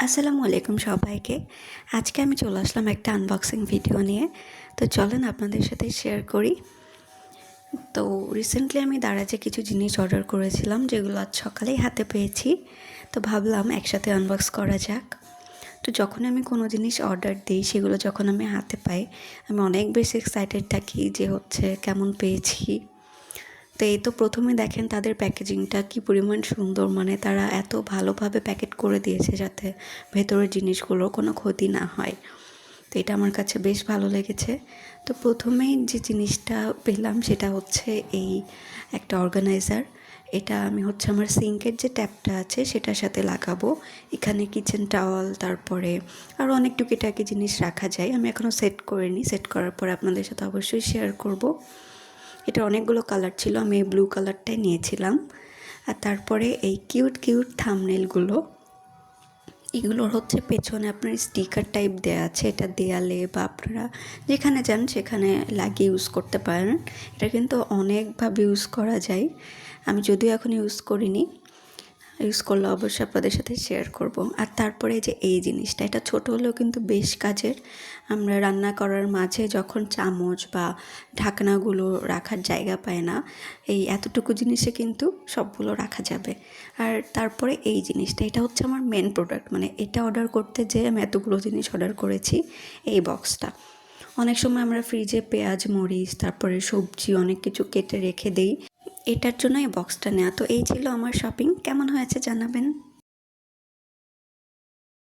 আসসালামু আলাইকুম সবাইকে। আজকে আমি চলে আসলাম একটা আনবক্সিং ভিডিও নিয়ে। তো চলেন আপনাদের সাথে শেয়ার করি। তো রিসেন্টলি আমি দারাজে কিছু জিনিস অর্ডার করেছিলাম, যেগুলো আজ সকালেই হাতে পেয়েছি। তো ভাবলাম একসাথে আনবক্স করা যাক। তো যখন আমি কোনো জিনিস অর্ডার দিই, সেগুলো যখন আমি হাতে পাই, আমি অনেক বেশি এক্সাইটেড থাকি যে কেমন পেয়েছি। তো এই তো প্রথমে দেখেন তাদের প্যাকেজিংটা কী পরিমাণ সুন্দর, মানে তারা এত ভালোভাবে প্যাকেট করে দিয়েছে যাতে ভেতরের জিনিসগুলোর কোনো ক্ষতি না হয়। তো এটা আমার কাছে বেশ ভালো লেগেছে। তো প্রথমেই যে জিনিসটা পেলাম সেটা হচ্ছে এই একটা অর্গানাইজার। এটা আমি আমার সিঙ্কের যে ট্যাপটা আছে সেটার সাথে লাগাবো। এখানে কিচেন টাওয়াল, তারপরে আরও অনেক টুকিটাকি জিনিস রাখা যায়। আমি এখনও সেট করিনি, সেট করার পরে আপনাদের সাথে অবশ্যই শেয়ার করব। এটা অনেকগুলো কালার ছিল, আমি এই ব্লু কালারটাই নিয়েছিলাম। আর তারপরে এই কিউট কিউট থাম্বনেলগুলো, এগুলোর পেছনে আপনার স্টিকার টাইপ দেওয়া আছে। এটা দেয়ালে বা আপনারা যেখানে যান সেখানে লাগিয়ে ইউজ করতে পারেন। এটা কিন্তু অনেকভাবে ইউজ করা যায়। আমি যদিও এখন ইউজ করিনি, ইউজ করলে অবশ্যই আপনাদের সাথে শেয়ার করব। আর তারপরে যে এই জিনিসটা, এটা ছোট হলেও কিন্তু বেশ কাজের। আমরা রান্না করার মাঝে যখন চামচ বা ঢাকনাগুলো রাখার জায়গা পায় না, এই এতটুকু জিনিসে কিন্তু সবগুলো রাখা যাবে। আর তারপরে এই জিনিসটা, এটা আমার মেন প্রোডাক্ট। মানে এটা অর্ডার করতে যেয়ে আমি এতগুলো জিনিস অর্ডার করেছি। এই বক্সটা, অনেক সময় আমরা ফ্রিজে পেঁয়াজ, মরিচ, তারপরে সবজি অনেক কিছু কেটে রেখে দেই। এটার জন্য এই বক্সটা নেওয়া। তো এই ছিল আমার শপিং। কেমন হয়েছে জানাবেন।